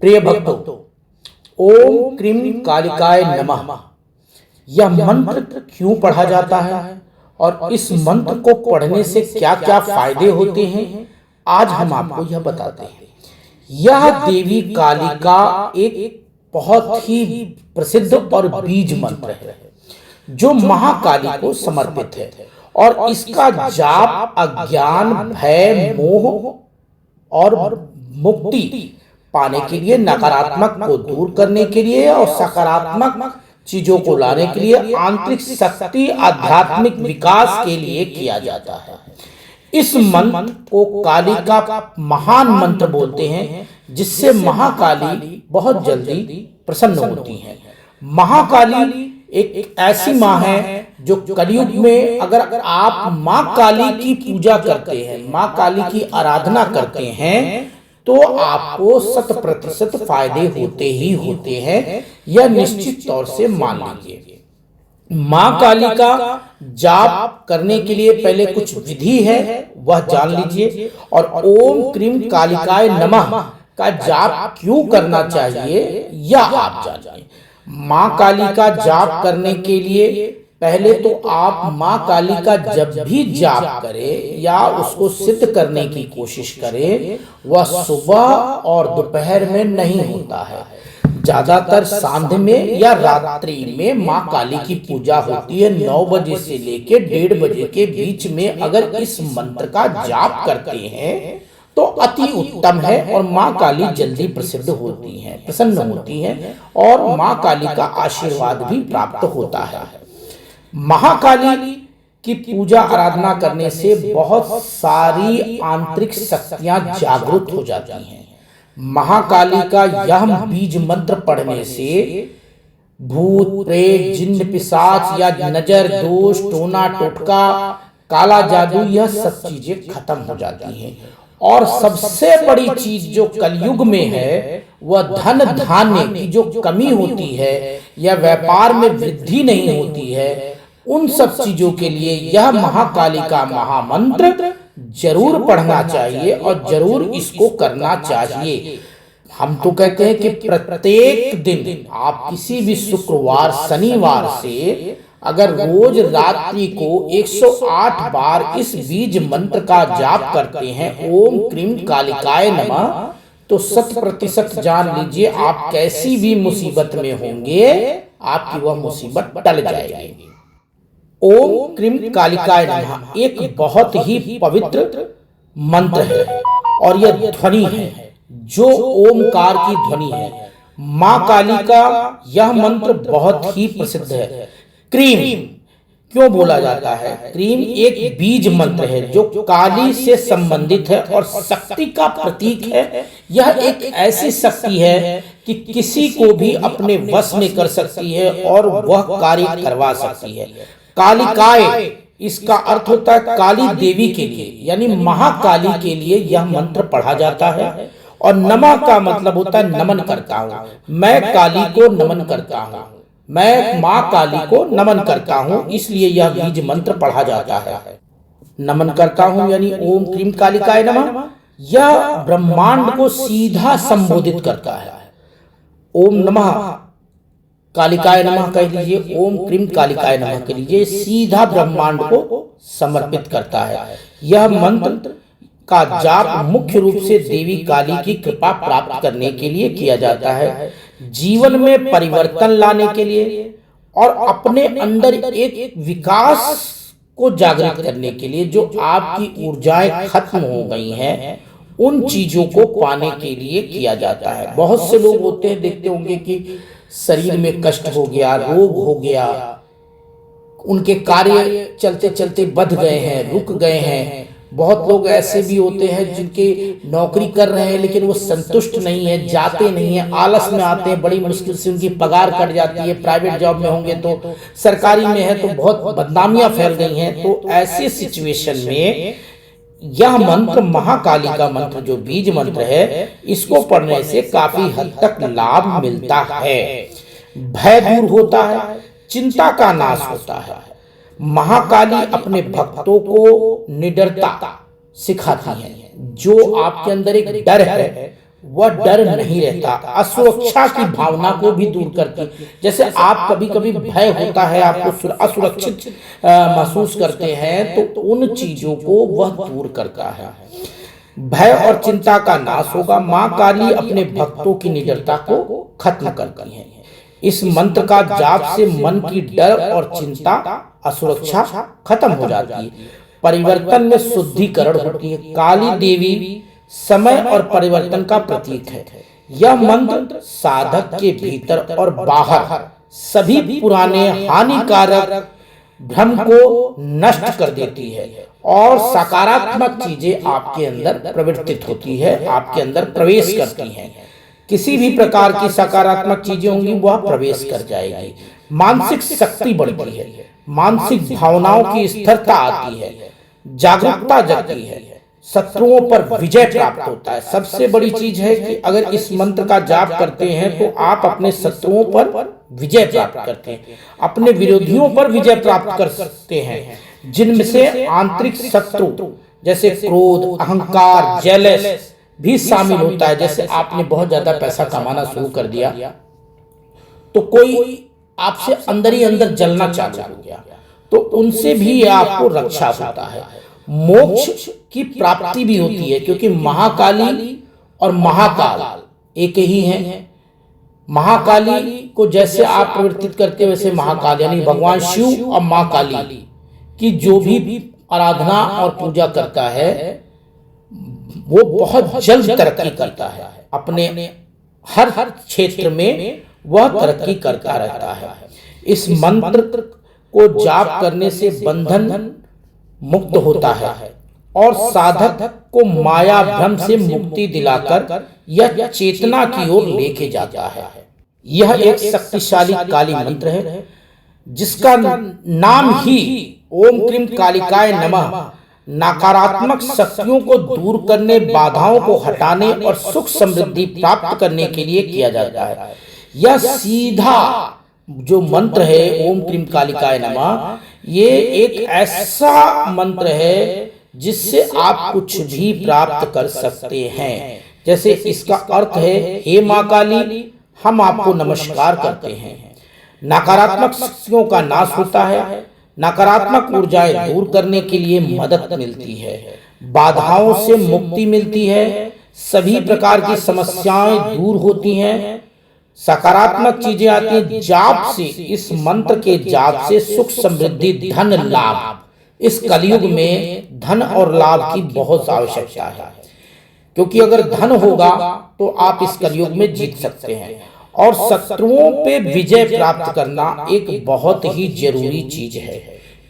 प्रिय भक्तों, ओम क्रीम कालिकाय नमः। यह मंत्र क्यों पढ़ा जाता है और इस मंत्र को पढ़ने से क्या क्या फायदे होते हैं, आज हम आपको यह बताते हैं। यह देवी कालिका एक बहुत ही प्रसिद्ध और बीज मंत्र है जो महाकाली को समर्पित है और इसका जाप अज्ञान, भय, मोह और मुक्ति पाने के लिए, नकारात्मक को दूर करने के लिए और सकारात्मक चीजों को लाने के लिए, आंतरिक शक्ति, आध्यात्मिक विकास के लिए किया जाता है। इस मंत्र को काली का महान मंत्र बोलते हैं, जिससे महाकाली बहुत जल्दी प्रसन्न होती हैं। महाकाली एक ऐसी माँ है जो कलयुग में अगर आप माँ काली की पूजा करते हैं, माँ काली की आराधना करते हैं, तो आपको 100% फायदे होते ही होते हैं। यह निश्चित तौर से मान लीजिए। माँ काली का जाप करने के लिए पहले कुछ विधि है, वह जान लीजिए। और ओम क्रीम कालिकाय नमः का जाप क्यों करना चाहिए यह आप जानिए। माँ काली का जाप करने के लिए पहले तो आप माँ काली का जब भी जाप करें या उसको सिद्ध करने की कोशिश करें, वह सुबह और दोपहर में नहीं होता है। ज्यादातर सांध्य में या रात्रि में माँ काली की पूजा होती है। 9 बजे से लेके 1:30 बजे के बीच में अगर इस मंत्र का जाप करते हैं तो अति उत्तम है और माँ काली जल्दी प्रसिद्ध होती हैं, प्रसन्न होती हैं और माँ काली का आशीर्वाद भी प्राप्त होता है। महाकाली की पूजा आराधना करने से बहुत सारी आंतरिक शक्तियां जागृत हो जाती हैं। महाकाली का यह बीज मंत्र पढ़ने से भूत, प्रेत, जिन्न, पिशाच या नजर दोष, टोना टोटका, काला जादू, यह सब चीजें खत्म हो जाती हैं। और सबसे बड़ी चीज जो कलयुग में है वह धन धान्य की जो कमी होती है या व्यापार में वृद्धि नहीं होती है, उन सब चीजों के लिए यह महाकाली का महामंत्र जरूर पढ़ना चाहिए और जरूर इसको करना चाहिए। हम तो कहते हैं कि प्रत्येक दिन आप किसी भी शुक्रवार, शनिवार से अगर रोज रात्रि को 108 बार इस बीज मंत्र का जाप करते हैं, ओम क्रीम कालिकाय नमः, तो 100% जान लीजिए आप कैसी भी मुसीबत में होंगे, आपकी वह मुसीबत टल जाएगी। ओम क्रीम कालिकाय नमः एक बहुत ही पवित्र मंत्र है और यह ध्वनि है जो ओमकार की ध्वनि है। माँ काली का यह मंत्र बहुत ही प्रसिद्ध है। क्रीम क्यों बोला जाता है? क्रीम एक बीज मंत्र है जो काली से संबंधित है और शक्ति का प्रतीक है। यह एक ऐसी शक्ति है कि किसी को भी अपने वश में कर सकती है और वह कार्य करवा सकती है। कालिकाय इसका अर्थ होता है काली देवी के लिए, यानी महाकाली के लिए यह मंत्र पढ़ा जाता है। और नमः का मतलब होता है नमन करता हूँ, मैं काली को नमन करता हूँ, मैं माँ काली को नमन करता हूँ, इसलिए यह बीज मंत्र पढ़ा जाता है। नमन करता हूँ यानी ओम क्रीम कालिकाय नमः, यह ब्रह्मांड को सीधा संबोधित करता है। ओम नमः कालिकाय नमः कह लीजिए, ओम क्रीम कालिकाय नमः कह लीजिए, सीधा ब्रह्मांड को समर्पित करता है। यह मंत्र का जाप मुख्य रूप से देवी काली की कृपा प्राप्त करने के लिए किया जाता है, जीवन में परिवर्तन लाने के लिए और अपने अंदर एक विकास को जागृत करने के लिए। जो आपकी ऊर्जाएं खत्म हो गई हैं उन चीजों को पाने के लिए किया जाता है। बहुत से लोग होते हैं, देखते होंगे कि शरीर में कष्ट हो गया, रोग हो गया, उनके कार्य चलते चलते बंध गए हैं, रुक गए हैं। बहुत लोग ऐसे भी होते हैं जिनके नौकरी कर रहे हैं लेकिन वो संतुष्ट नहीं है, जाते नहीं है, आलस में आते हैं, बड़ी मुश्किल से उनकी पगार कट जाती है। प्राइवेट जॉब में होंगे तो, सरकारी में है तो बहुत बदनामियां फैल गई हैं। तो ऐसे सिचुएशन में यह मंत्र, महाकाली का मंत्र जो बीज मंत्र है, इसको पढ़ने से काफी हद तक लाभ मिलता है। भय दूर होता है, चिंता का नाश होता है। महाकाली अपने भक्तों को निडरता सिखाती है। जो आपके अंदर एक डर है वह डर नहीं रहता, असुरक्षा की भावना को भी दूर करती। जैसे आप कभी कभी भय होता है, आपको असुरक्षित महसूस करते हैं, तो उन चीजों को वह दूर करता है। भय और चिंता का नाश होगा। माँ काली अपने भक्तों की निडरता को खत्म करती है। इस मंत्र का जाप से मन की डर और चिंता, असुरक्षा खत्म हो जाती है। परिवर्तन में शुद्धिकरण होती है। काली देवी समय और परिवर्तन का प्रतीक है। यह मंत्र साधक के भीतर और बाहर सभी पुराने हानिकारक भ्रम को नष्ट कर देती है और सकारात्मक चीजें आपके अंदर प्रवर्तित होती है, आपके अंदर प्रवेश करती हैं। किसी भी प्रकार की सकारात्मक चीजें होंगी वह प्रवेश कर जाएगी। मानसिक शक्ति बढ़ती है, मानसिक भावनाओं की स्थिरता आती है, जागरूकता जगती है, शत्रुओं पर विजय प्राप्त होता है। सबसे बड़ी चीज है कि अगर इस मंत्र का जाप करते हैं तो आप अपने शत्रुओं पर विजय प्राप्त करते हैं, अपने विरोधियों पर विजय प्राप्त कर सकते हैं, जिनमें से आंतरिक शत्रु जैसे क्रोध, अहंकार, जेलस भी शामिल होता है। जैसे आपने बहुत ज्यादा पैसा कमाना शुरू कर दिया तो कोई आपसे अंदर ही अंदर जलना चालू हो गया, तो उनसे भी आपको रक्षा होता है। मोक्ष की प्राप्ति भी होती है, क्योंकि महाकाली और महाकाल एक ही हैं। महाकाली को जैसे आप प्रवर्तित करते हैं वैसे महाकाल यानी भगवान शिव और माँ काली की जो भी आराधना और पूजा करता है वो बहुत जल्द तरक्की करता है। अपने हर क्षेत्र में वह तरक्की करता रहता है। इस मंत्र को जाप करने से बंधन मुक्त होता है और साधक को माया भ्रम से मुक्ति दिलाकर यह चेतना की ओर लेके जाता है। यह एक शक्तिशाली काली मंत्र है जिसका नाम ही ओम क्रीम कालिकाय नमः नकारात्मक शक्तियों को दूर करने, बाधाओं को हटाने और सुख समृद्धि प्राप्त करने के लिए किया जाता है। यह सीधा जो मंत्र है ओम क्रीम कालिकाय नमः, ये एक ऐसा मंत्र है जिससे आप कुछ भी प्राप्त कर सकते हैं। जैसे इसका अर्थ है, हे माँ काली, हम आपको नमस्कार करते हैं। नकारात्मक शक्तियों का नाश होता है, नकारात्मक ऊर्जाएं दूर करने के लिए मदद मिलती है, बाधाओं से मुक्ति मिलती है, सभी प्रकार की समस्याएं दूर होती हैं, सकारात्मक चीजें आती हैं। जाप से, इस मंत्र के जाप से सुख समृद्धि, धन लाभ, इस कलयुग में धन और लाभ की बहुत आवश्यकता है, क्योंकि अगर धन होगा तो आप इस कलयुग में जीत सकते हैं। और शत्रुओं पे विजय प्राप्त करना एक बहुत ही जरूरी चीज है,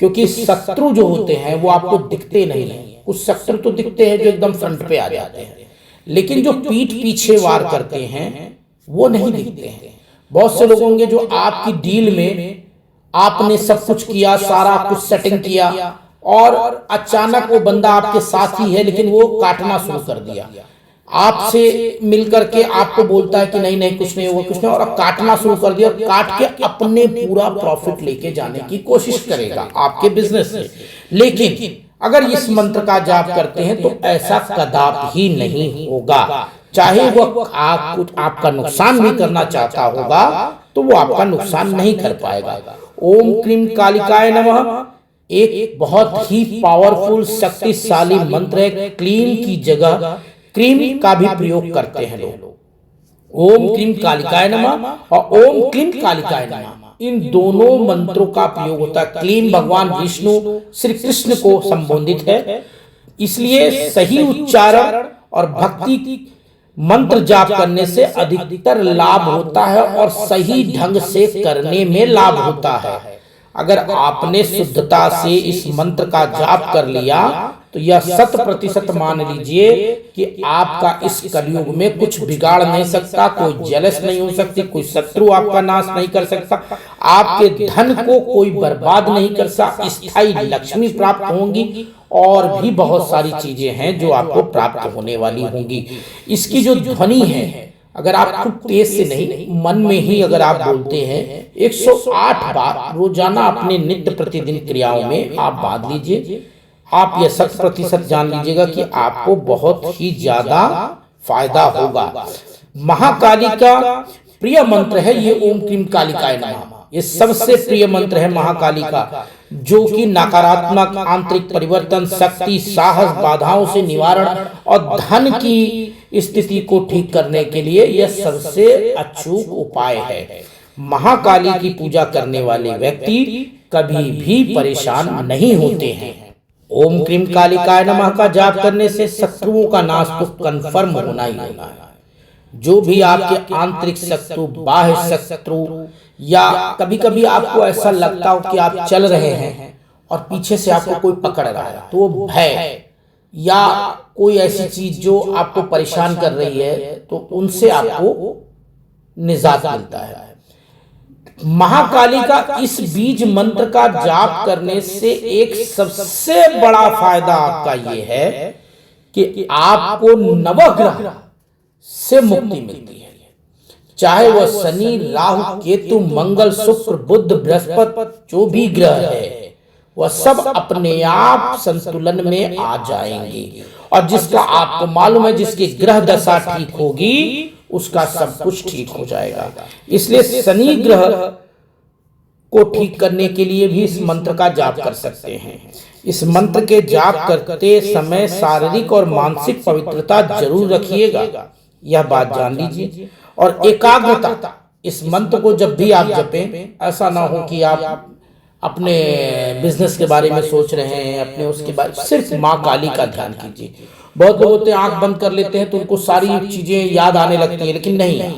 क्योंकि शत्रु जो होते हैं वो आपको दिखते नहीं है। कुछ शत्रु तो दिखते हैं जो एकदम फ्रंट पे आ जाते हैं, लेकिन जो पीठ पीछे वार करते हैं वो नहीं दिखते हैं। बहुत से लोग होंगे जो आपकी डील में आपने सब कुछ किया, सारा कुछ सेटिंग किया और अचानक वो बंदा आपके साथ ही है लेकिन वो काटना शुरू कर दिया, आपसे मिलकर के आपको बोलता है कि नहीं नहीं कुछ नहीं हुआ, कुछ नहीं, और काटना शुरू कर दिया, काट के अपने पूरा प्रॉफिट लेके जाने की कोशिश करेगा आपके बिजनेस से। लेकिन अगर इस मंत्र का जाप करते हैं तो ऐसा कदापि ही नहीं होगा। चाहे वो आपका नुकसान भी करना चाहता होगा तो वो आपका नुकसान नहीं कर पाएगा। ओम क्रीम कालिकाय नमः एक बहुत ही पावरफुल शक्तिशाली मंत्र है। क्लीन की जगह क्रीम का भी प्रयोग करते हैं लोग। ओम क्रीम कालिकाय नमः और ओम क्लीम कालिकाय नमः, इन दोनों मंत्रों का प्रयोग होता है। क्लीम भगवान विष्णु श्री कृष्ण को संबोधित है, इसलिए सही उच्चारण और भक्ति मंत्र जाप करने से अधिकतर लाभ होता है और सही ढंग से करने में लाभ होता है। अगर आपने शुद्धता से इस मंत्र का जाप कर लिया तो यह 100% मान लीजिए कि आपका इस कलयुग में कुछ बिगाड़ नहीं सकता, कोई जेलस नहीं हो सकती, कोई शत्रु आपका नाश नहीं कर सकता, आपके धन को कोई बर्बाद नहीं कर सकता, स्थायी लक्ष्मी प्राप्त होंगी और भी बहुत सारी चीजें हैं जो आपको प्राप्त होने वाली होंगी। इसकी जो ध्वनि है, अगर आप खूब तेज से नहीं, मन में ही अगर आप बोलते हैं 108 बार रोजाना अपने नित्य प्रतिदिन क्रियाओं में आप बांध लीजिए, आप यह 100% जान लीजिएगा कि आपको बहुत ही ज्यादा फायदा होगा। महाकाली का प्रिय मंत्र है ये ओम क्रीम कालिकाय नमः। ये सबसे प्रिय मंत्र है महाकाली का, जो कि नकारात्मक आंतरिक परिवर्तन, शक्ति, साहस, बाधाओं से निवारण और धन की स्थिति को ठीक करने के लिए यह सबसे अचूक उपाय है। महाकाली की पूजा करने वाले व्यक्ति कभी भी परेशान नहीं होते हैं। ओम क्रीम कालिकाय नमः का जाप करने से शत्रुओं का नाश तो कन्फर्म होना ही होना है। जो भी आपके आंतरिक शत्रु, बाह्य शत्रु, या कभी कभी आपको ऐसा लगता हो कि आप चल रहे हैं और पीछे से आपको कोई पकड़ रहा है, तो वो भय या कोई ऐसी चीज जो आपको परेशान कर रही है, तो उनसे आपको निजात मिलता है। महाकाली का इस बीज मंत्र का जाप करने से एक सबसे बड़ा फायदा आपका ये है कि आपको नवग्रह से मुक्ति मिलती है। चाहे वह शनि, राहु, केतु, मंगल, शुक्र, बुध, बृहस्पति, जो भी ग्रह है वह सब अपने आप संतुलन में आ जाएंगे। और जिसका आपको मालूम है, जिसकी ग्रह दशा ठीक होगी उसका सब कुछ ठीक हो जाएगा। इसलिए शनि ग्रह को ठीक करने के लिए भी इस मंत्र का जाप कर सकते हैं। इस मंत्र के जाप करते समय शारीरिक और मानसिक पवित्रता जरूर रखिएगा, यह बात जान लीजिए। और एकाग्रता, इस मंत्र को जब भी आप जपें, ऐसा ना हो कि आप अपने बिजनेस के बारे में सोच रहे हैं, अपने उसके बारे, सिर्फ माँ काली का ध्यान कीजिए। बहुत लोग होते हैं आंख बंद कर लेते हैं तो उनको सारी चीजें याद आने लगती हैं, लेकिन नहीं,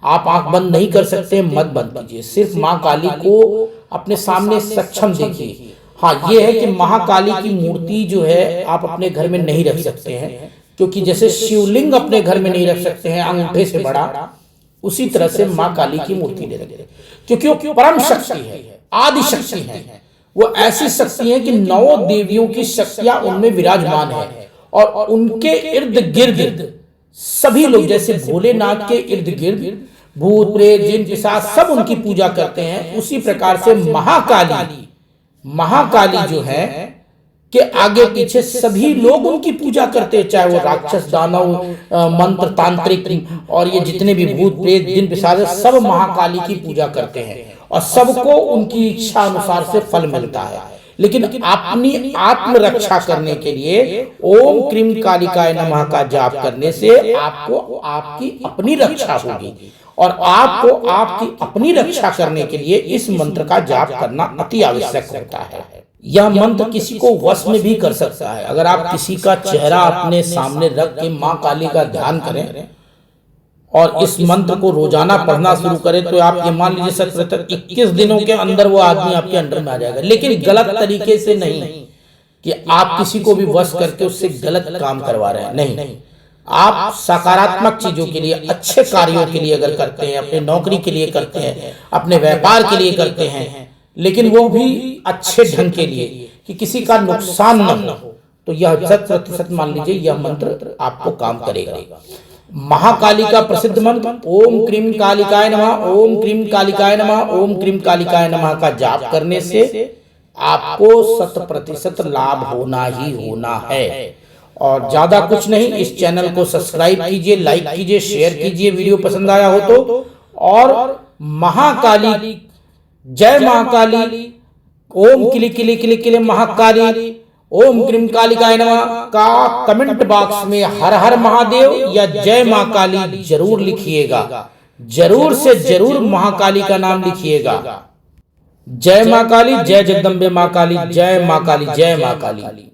आप आंख बंद नहीं कर सकते, मत बंद कीजिए। सिर्फ माँ काली को अपने सामने सक्षम देखिए। हाँ, ये है कि महाकाली की मूर्ति जो है आप अपने घर में नहीं रख सकते हैं, क्योंकि जैसे शिवलिंग अपने घर में नहीं रख सकते हैं अंगूठे से बड़ा, उसी तरह से माँ काली की मूर्ति ले रखे, क्योंकि वो परम शक्ति है, आदि शक्ति है। वो ऐसी शक्ति है कि 9 देवियों की शक्तियां उनमें विराजमान है, और उनके इर्द गिर्द सभी लोग, जैसे भोलेनाथ के इर्द गिर्द भूत, प्रेत, जिन, पिशाच सब उनकी पूजा करते हैं, उसी प्रकार से महाकाली जो है के आगे पीछे सभी लोग उनकी पूजा करते हैं, चाहे वो राक्षस, दानव, मंत्र, तांत्रिक और ये जितने भी भूत, प्रेत, जिन, पिशाच सब महाकाली की पूजा करते हैं, और सबको उनकी इच्छा अनुसार से फल मिलता है। लेकिन अपनी आत्मरक्षा करने के लिए ओम क्रीम कालिकाय नमः का जाप करने से आपको आपकी अपनी रक्षा होगी, और आपको आपकी अपनी रक्षा करने के लिए इस मंत्र का जाप करना अति आवश्यक होता है। यह मंत्र किसी को वश में भी कर सकता है। अगर आप किसी का चेहरा अपने सामने रख के माँ काली का ध्यान करें और इस मंत्र को रोजाना पढ़ना शुरू करें, तो आप ये मान लीजिए 21 दिनों के अंदर वो आदमी आपके अंडर में आ जाएगा। लेकिन गलत तरीके से नहीं कि आप किसी को भी वश करके उससे गलत काम करवा रहे हैं, नहीं। आप सकारात्मक चीजों के लिए, अच्छे कार्यों के लिए अगर करते हैं, अपने नौकरी के लिए करते हैं, अपने व्यापार के लिए करते हैं, लेकिन वो भी अच्छे ढंग के लिए कि किसी का नुकसान न हो, तो यह 100% मान लीजिए यह मंत्र आपको काम करेगा। महाकाली का प्रसिद्ध मंत्र ओम क्रीम कालिकाय नमः, ओम क्रीम कालिकाय नमः, ओम क्रीम कालिकाय नमः का जाप करने से आपको 100% लाभ होना ही होना है। और ज्यादा कुछ नहीं, इस चैनल को सब्सक्राइब कीजिए, लाइक कीजिए, शेयर कीजिए, वीडियो पसंद आया हो तो। और महाकाली, जय महाकाली, ओम किली किली किली किली महाकाली, ओम क्रीम कालिकाय नमः का कमेंट बॉक्स में हर हर महादेव या जय महाकाली जरूर लिखिएगा। जरूर से जरूर महाकाली का नाम लिखिएगा। जय महाकाली, जय जगदम्बे महाकाली, जय महाकाली, जय महाकाली।